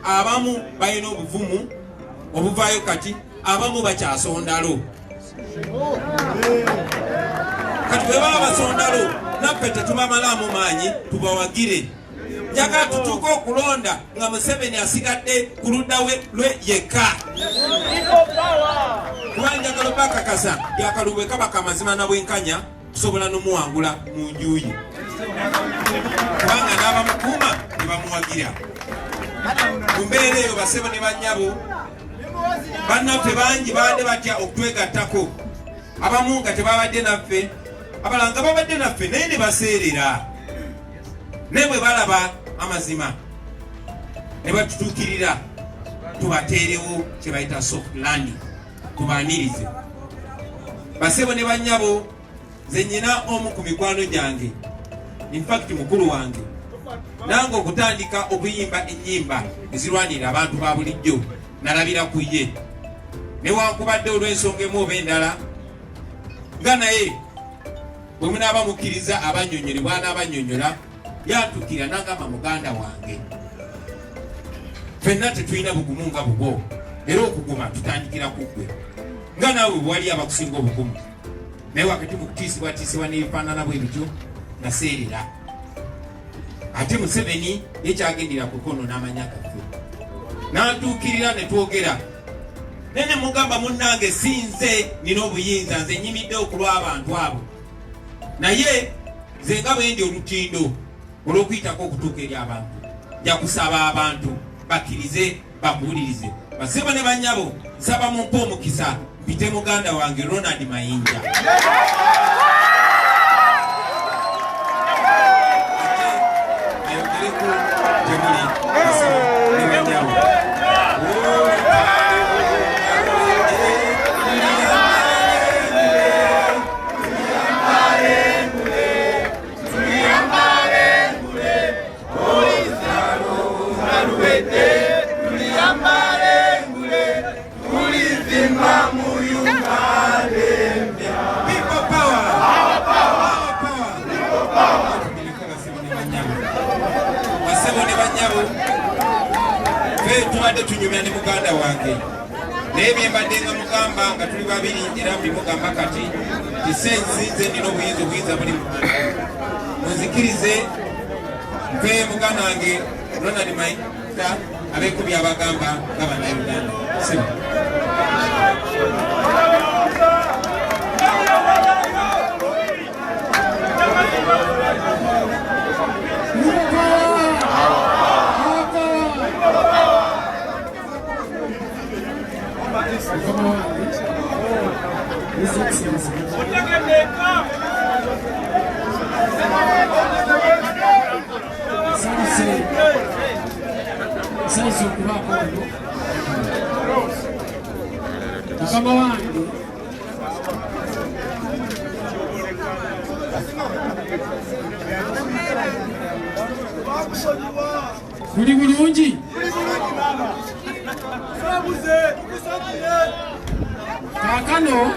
abamu balina obuvumu obuvaayo kati abamu bakyasondalo kati bwe baba basondalo naffe tetubamalaamu maanyi tubawagire njagala tutuuke okulonda nga Museveni asigadde ku ludda lwe yekka kuba njagala bakakasa yakalubwe kaba kamazima na bwenkanya tusobola n'omuwangula mu njuyi kubanga n'abamukuuma ne bamuwagira ku mbeera eyo basebo ne bannyabo bannaffe bangi baadde batya okutwegattako abamu nga tebabadde naffe abalala nga babadde naffe naye ne baseerera ne bwe balaba amazima ne batutuukirira tubateerewo kye bayita soft landing tubaanirize basebo ne bannyabo nze nnyina omu ku mikwano gyange infact mukulu wange nange okutandika okuyimba ennyimba ezirwanira abantu ba bulijjo nalabira ku ye newankubadde olw'ensonga emu oba endala nga naye bwe munaaba mukkiriza abannyonnyole bw'anaaba annyonnyola yantukira nangamba muganda wange ffenna tetulina bugumu nga bubwo era okuguma tutandikira ku ggwe nga naawe bwewali abakusinga obugumu naye wakati mu kutiisibwatiisibwa n'ebifaanana bwe bityo naseerera ate Museveni yekyagendera ku kono n'amanya gaffe n'antuukirira ne twogera nene mugamba munnange sinze nina obuyinza nze nnyimidde okulwa abantu abo naye nze nga bwe ndi olutindo olw'okuyitako okutuuka eri abantu nja kusaba abantu bakkirize bakuwulirize basebo ne bannyabo nsaba mumpe omukisa mpite muganda wange Ronald Mayinja tubadde tunyumya ne muganda wange naye bye mbadde nga mugamba nga tuli babiri era buli mugamba kati kisenzinze nina obuyinza buli munzikirize nve muganda wange Ronald Mayinja abeeko byabagamba nga bannayuganda Saiso kubako kama wange kuli bulungi kakano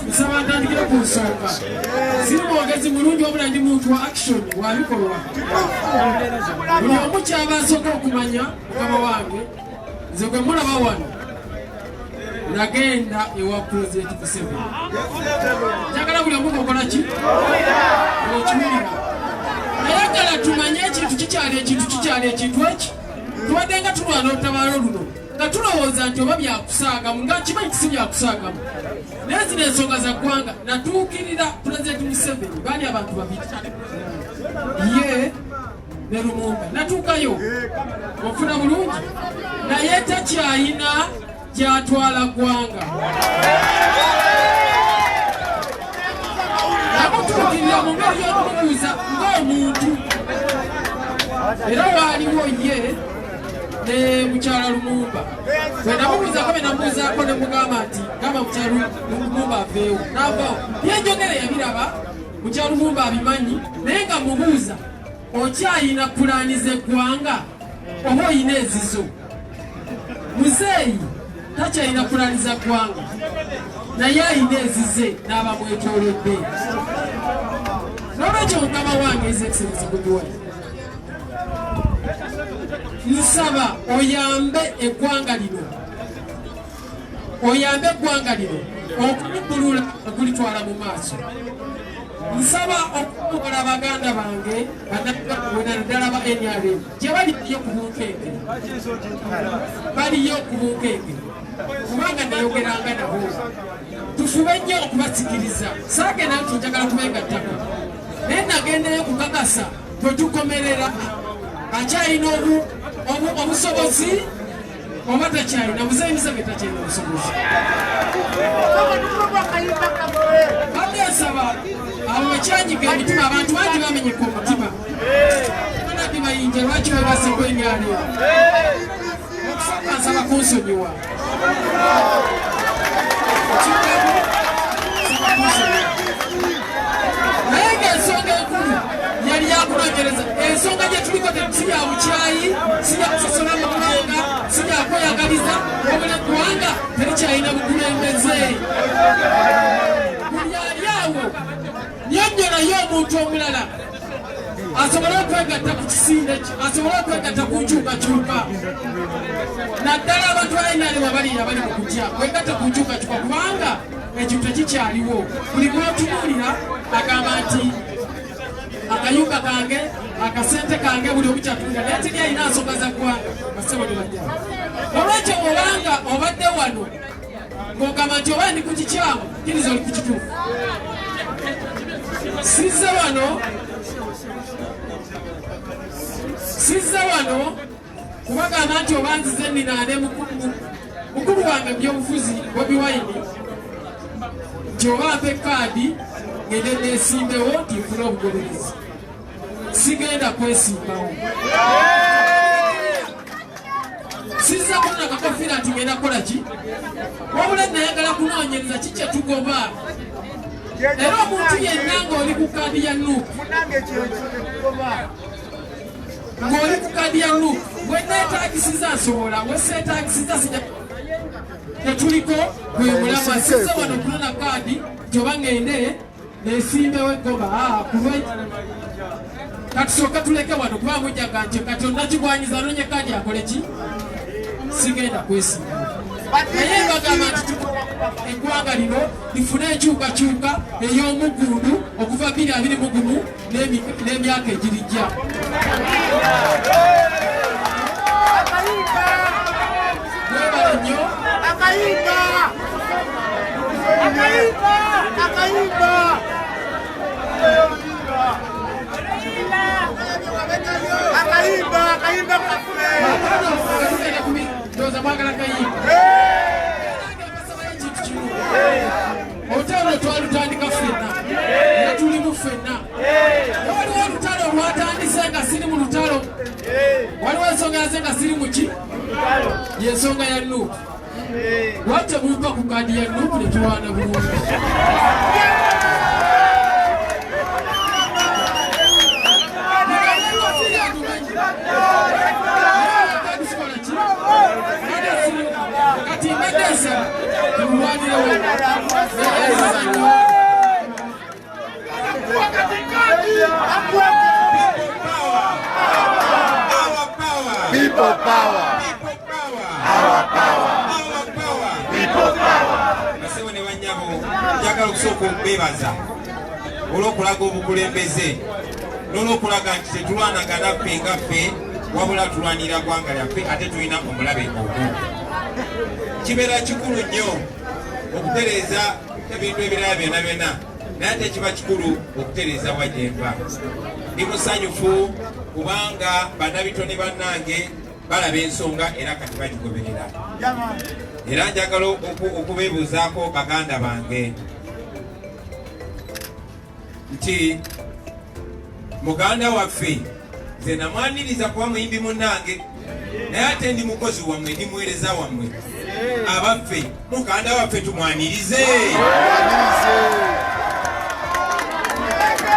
nsaba ntandikira ku nsonga siri mwogezi mulungi wabula ndi muntu wa action wa bikolwa buli omu kyaba asooka okumanya mukama wange nze gwe mulaba wano nagenda ewa President Museveni njagala buli omu kokola ki okiwulira nayagala tumanye ekintu kikyali ekintu eki tubadde nga tulwana olutabaalo luno nga tulowooza nti oba byakusaagamu nga kimanyi kisi byakusaagamu naye zino ensonga za ggwanga natuukirira President Museveni baali abantu babiri ye ne Lumumba natuukayo ofuna bulungi naye takyayina gyatwala ggwanga namutuukirira mu ngeri y'okumubuuza ng'omuntu era waaliwo ye ne mukyala Lumumba bwe namubuuzako be namubuuzaako ne mugamba nti gamba mukyala Lumumba aveewo n'avaawo byenjogera yabiraba mukyala Lumumba abimanyi naye nga mubuuza okyayina pulaani z'eggwanga oba oyina ezizo muzeeyi takyayina pulaani za ggwanga naye ayina ezize n'abamwetoolodde Nolwekyo mukama wange His Excellency Bobi Wine nsaba oyambe eggwanga lino okulibbulula okulitwala mu maaso. Nsaba okukola baganda bange naddala ba NRM gye baliyo ku bunkeeke kubanga nayogeranga nabo tufube nnyo okubasikiriza. Saagenda nti njagala kubegattako naye nagendayo kukakasa bwe tukomerera akyalina obusobozi oba takyalina muzeemisebe takyalina obusobozi. Badesaba abo bakyanyiga emitima abantu bangi bamenyeka omutima banadi bayinja lwaki webasekwa enyaliro okusoka nsaba kunsonyiwa naye ng'ensonga enkulu yali yakunonyereza. Ensonga gye tuliko si ya bukyayi, si ya kusosola mu ggwanga, si ya kweyagaliza wabula eggwanga terikyalina bukulembeze. Buli ali awo nnyonnyonayo omuntu omulala asobole okwegatta ku kisinde kye, asobole okwegatta ku nkyukakyuka. Naddala abantu alinalema baliira bali mu kutya kwegatta ku nkyukakyuka kubanga ekyo tekikyaliwo. Buli mwotunuulira agamba nti akayumba kange akasente kange buli omukyatunda naye teri alina nsonga za ggwanga basebo ne bajja. Olwekyo obanga obadde wano ng'ogamba nti oba ndi ku kikyamu kkiriza oli ku kituufu. Sizze wano kubagamba nti oba nzize ninaane mukulu wange byobufuzi Bobi Wine nti oba mpa ekaadi ngende neesimbewo nti nfuna obugoberezi. Sigenda kwesimbawo. Sizza kuna kakofiira nti ngenda kukola ki wabula nayagala kunoonyereza ki kye tugoba. Era omuntu yenna ng'oli ku kaadi ya Nuupu bweneetagisiza nsobola weseetagisiza sija tetuliko gwe mulama. Sizza wano okunona kaadi gyoba ngende neesimbewo eggoba kulwe katusooka tuleke wano kuba mujjaga nti kati onnakigwanyiza nonye kaadi akole ki. Sigenda kwesimba naye bagamba nti eggwanga lino lifune enkyukakyuka ey'omugundu okuva 2021 n'emyaka egirijja. Mwebale nnyo. Ndoza mwagala kayimba olutalo twalutandika ffenna era tulimu ffenna. Waliwo olutalo olwatandise nga siri mu lutalo, waliwo ensonga yaze nga siri mu ki y'ensonga ya Nuupu. Lwaki temumpa ku kaadi ya Nuupu ne tulwana bulungi? Kati mbadesa tulwanira People power. Our power. People power. Basewo ne banyabo njagala okusooka okubeebaza olw'okulaga obukulembeze n'olw'okulaga nti tetulwanagana ffe nga ffe wabula tulwanira ggwanga lyaffe ate tulina omulabe omu. Kibeera kikulu nnyo okutereeza ebintu ebirala byonna byonna naye ate kiba kikulu okutereeza wajemba. Ndi musanyufu kubanga bannabitone bannange balaba ensonga era kati bagigoberera. Era njagala okubeebuuzaako baganda bange nti muganda waffe nze namwaniriza kuba muyimbi munnange naye ate ndi mukozi wammwe ndi muweereza wammwe. Abaffe muganda waffe tumwanirize.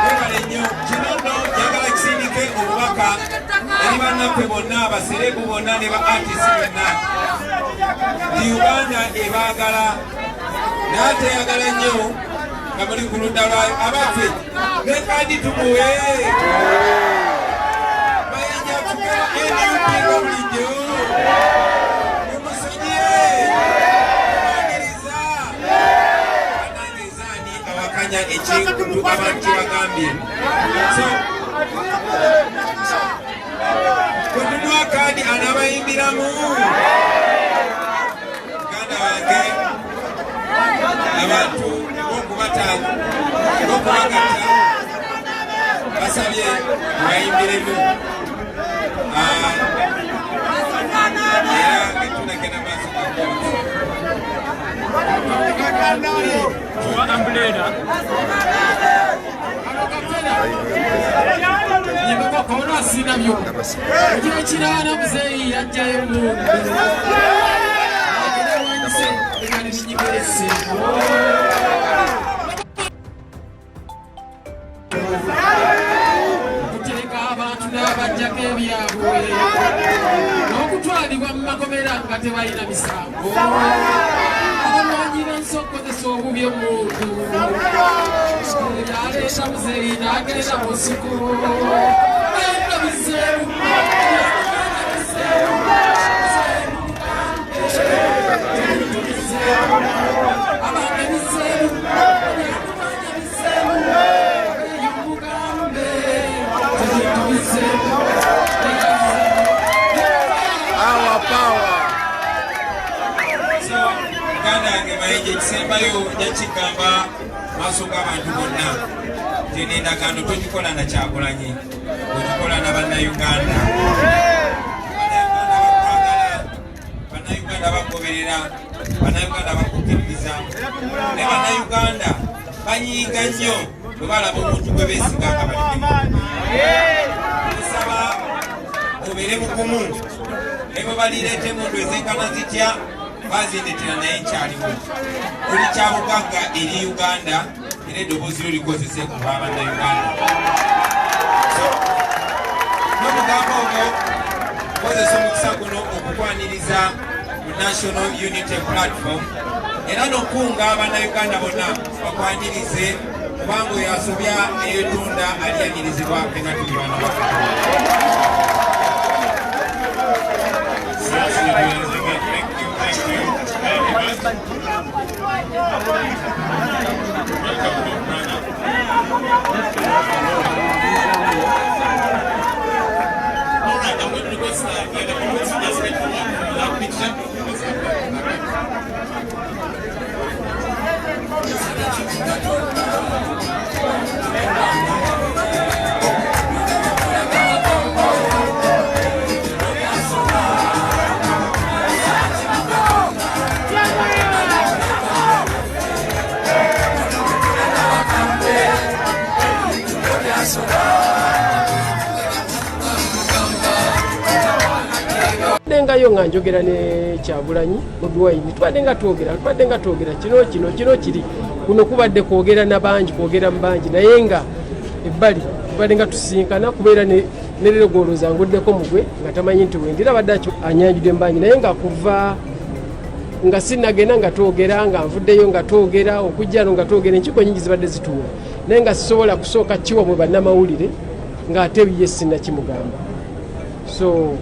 Ebale nnyo kino nno njagala kisindike obubaka eri bannaffe bonna abaserebu bonna ne ba artisi bonna nti Uganda ebaagala naye teyagala nnyo nga muli ku ludda lwayo. Abaffe ne kadi tumuwe bayinja kugera NUP nga buli ekintu abantu kyebagambye kutunwa kandi anabayimbiramu muganda wange abantu okubagatta basabye bayimbiremu era getunagenda maaso Kona sina byo. Ujye kirana muzeyi ajjayo mundu. Agenda wanyise ngani nyibese. Kuteka abantu n'abajjako ebyabwe. N'okutwalibwa mu magomera nga tebalina misango. Abamanyi b'ensokozesa obubi omuntu. Yaleeta muzeyi n'agenda mu nsiko. Ekisembayo yakigamba maaso g'abantu bonna nti endagaano togikola na Kyagulanyi, ogikola na bannayuganda. Bannayuganda bagoberera, bannayuganda bakukkiririza, ne bannayuganda banyiiga nnyo bwe balaba omuntu gwe beesiga nga balimu. Tusaba obeere mugumu, ne bwe balireeta emundu ezenkana zitya bazindetera naye nkyalimu. Buli kyabugagga eri Uganda era eddoboozi lyo likozese ku bannayuganda. N'omugambo ogwo kozesa omukisa guno okukwaniriza ku National Unity Platform era n'okunga abannayuganda bonna bakwanirize kubanga oyo asobya eyetunda alyanirizibwa nga tuli bana baffe. Nengayo nga njogera ne Kyagulanyi Bobi Wine tubadde nga twogera kino kiri kuno kubadde kwogera na bangi kwogera mu bangi naye nga ebbali tubadde nga tusinkana kubeera ne lero gwolooza nguddeko mugwe nga tamanyi nti wendira badde anyanjudde mu bangi naye nga kuva nga sinagenda nga twogera nga nvuddeyo nga twogera okujjano nga twogera enkiiko nyingi zibadde zituula naye nga sisobola kusooka kiwa mwe bannamawulire ng'ate ye sinnakimugamba so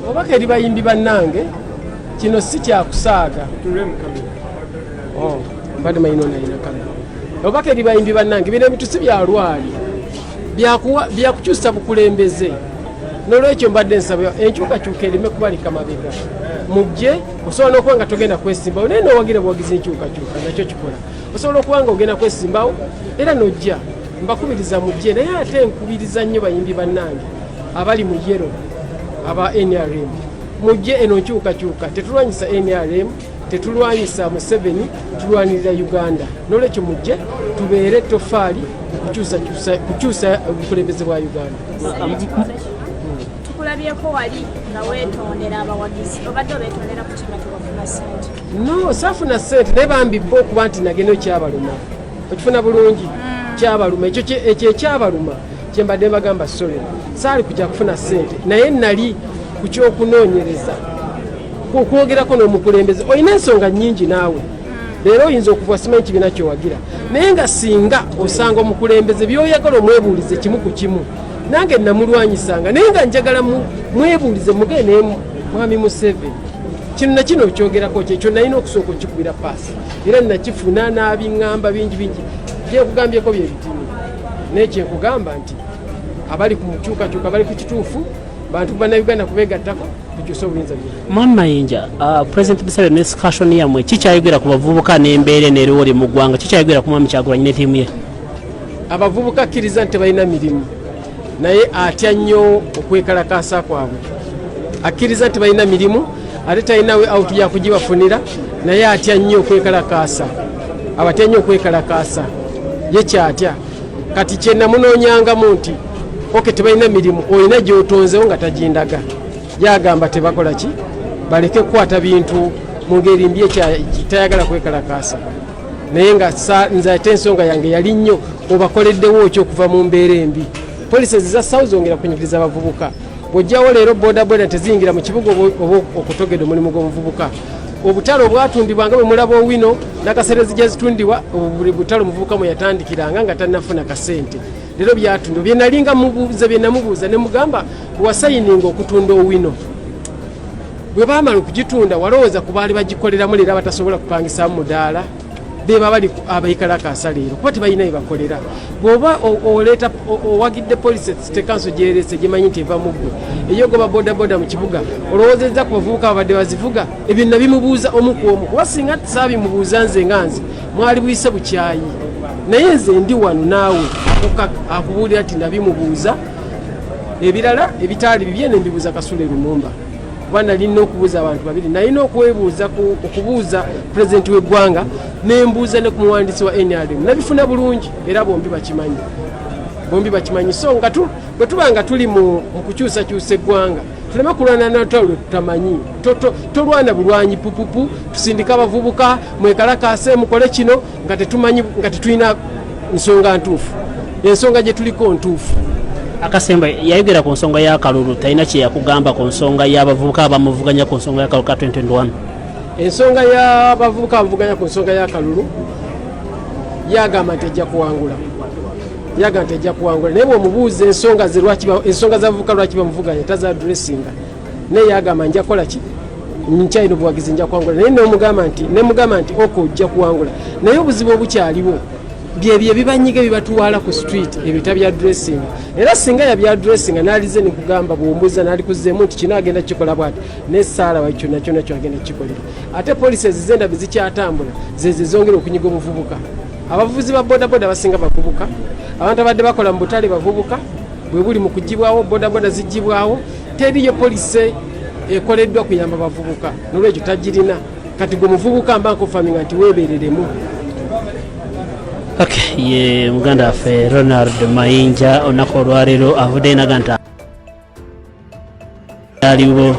obaka eri bayimbi bannange kino si kyakusaaga mbadde mayinonayina kamera obaka eri bayimbi bannange bino ebitusi byalwali byakukyusa bukulembeze n'olwekyo mbadde nsaba enkyukakyuka erime kubalika mabega mujje osobola n'okuba nga togenda kwesimbawo naye n'owagira buwagizi enkyukakyuka nakyo kikola osobola okuba nga ogenda kwesimbawo era n'ojja mbakubiriza mujje naye ate nkubiriza nnyo bayimbi bannange abali mu yero aba NRM mujje eno nkyukakyuka tetulwanyisa NRM tetulwanyisa Museveni tulwanirira Uganda n'olwekyo mujje tubeere tofaali kukyusa obukulembeze bwa Uganda. Tukulabyeko wali nga weetondera abawagizi obadde obeetondera ku kino kyobafuna ssente? No saafuna ssente naye bambibba okuba nti nagenda kyabaluma okifuna bulungi kyabaluma ekyo ekyabaluma kyembadde mbagamba solera saali kujja kufuna ssente naye nali ku kyokunoonyereza okwogerako n'omukulembeze olina ensonga nnyingi naawe leero oyinza okuva simanyi kibiina kyowagira naye nga singa osanga omukulembeze byoyagala omwebuulize kimu ku kimu nange namulwanyisanga naye nga njagala mwebuulize mugende mwami Museveni kino nakino okyogerako kyekyo nalina okusooka okikubira paasi era nakifuna n'abiŋŋamba bingi byekugambyeko bye bitini naye kyenkugamba nti abali ku mukyukakyuka bali ku kituufu bantu bannayuganda kubeegattako tukyusa obuyinza bwe Mwami Mayinja President Museveni discussion yamwe kikyayogera ku bavubuka n'embeera eneriwo oli mu ggwanga kikyayogera ku Mwami Kyagulanyi ne ttiimu ye abavubuka akkiriza nti tebalina mirimu naye atya nnyo okwekalakaasa kwabwe akkiriza nti balina mirimu ate talinawe out yakugibafunira naye atya nnyo okwekalakaasa abatya nnyo okwekalakaasa ye kyatya kati kyenamunoonyangamu nti oke tebalina mirimu olina gyotonzewo nga tagindaga yagamba tebakola ki baleke kukwata bintu mu ngeri mbi tayagala kwekalakaasa naye nga nze ate ensonga yange yali nnyo obakoleddewo ki okuva mu mbeera embi polisi za south zongera kunyigiriza abavubuka bw'ojjawo leero bodaboda teziyingira mu kibuga oba okutogedde omulimu gw'omuvubuka obutale obwatundibwanga bwe mulaba owino n'akaseerezi gye zitundibwa buli butale omuvubuka mwe yatandikiranga nga tannafuna kasente leero byatundibwa byenalinga mubuuza byenamubuuza ne mugamba bwewasayininga okutunda owino bwe baamala okugitunda walowooza ku baali bagikoleramu leero abatasobola kupangisaamu mudaala beba bali abayikalakaasa leero kuba tebalina bye bakolera bw'oba oleeta owagidde polisi tekanso gyerese gyemanyi nti eva mu ggwe eyogoba bodaboda mu kibuga olowoozezza ku bavubuka babadde bazivuga ebyo nabimubuuza omu ku omu kuba singa saabimubuuza nze nga nze mwali buyise bukyayi naye nze ndi wano naawe akubuulira nti nabimubuuza ebirala ebitaali bibye ne mbibuuza Kasule Lumumba kuba nalina okubuuza abantu babiri nalina okwebuuza okubuuza pulezidenti w'eggwanga nembuuza ne ku muwandiisi wa NRM nabifuna bulungi era bombi bakimanyi so nga bwe tuba nga tuli mu kukyusakyusa eggwanga tuleme kulwana natalo tutamanyi tolwana bulwanyi pupupu tusindika abavubuka mwekalakaase mukole kino nga tetumanyi nga tetulina nsonga ntuufu ensonga gye tuliko ntuufu Akasemba yayogera ku nsonga y'akalulu talina kye yakugamba ku nsonga y'abavubuka abamuvuganya ku nsonga y'akalulu ka 2021 ensonga y'abavubuka abamuvuganya ku nsonga y'akalulu yagamba nti ejja kuwangula naye bw'omubuuza ensonga z'abavubuka lwaki bamuvuganya taza adressinga naye yagamba nja kukola ki nkyalina obuwagizi nja kuwangula naye nemugamba nti ojja kuwangula naye obuzibu obukyaliwo byebyo ebibanyiga ebibatwala ku street ebita bya dressing era singa yabya dressing analize nikugamba bwombuza nali kuzzeemu nti kino agenda kikola bwati n'essaala wa kyonna kyonna kyagenda kikolera ate polisi ezizenda bizikyatambula zezongera okunyiga obuvubuka abavuzi ba bodaboda basinga bavubuka abantu abadde bakola mu butale bavubuka bwe buli mu kugibwawo bodaboda zigibwawo teriyo polisi ekoleddwa kuyamba bavubuka nolwekyo tagirina kati gwe muvubuka mba nkufaming nti weebereremu. Okay, ye muganda waffe Ronald Mayinja olunaku olwaleero avudde naga nti aliwo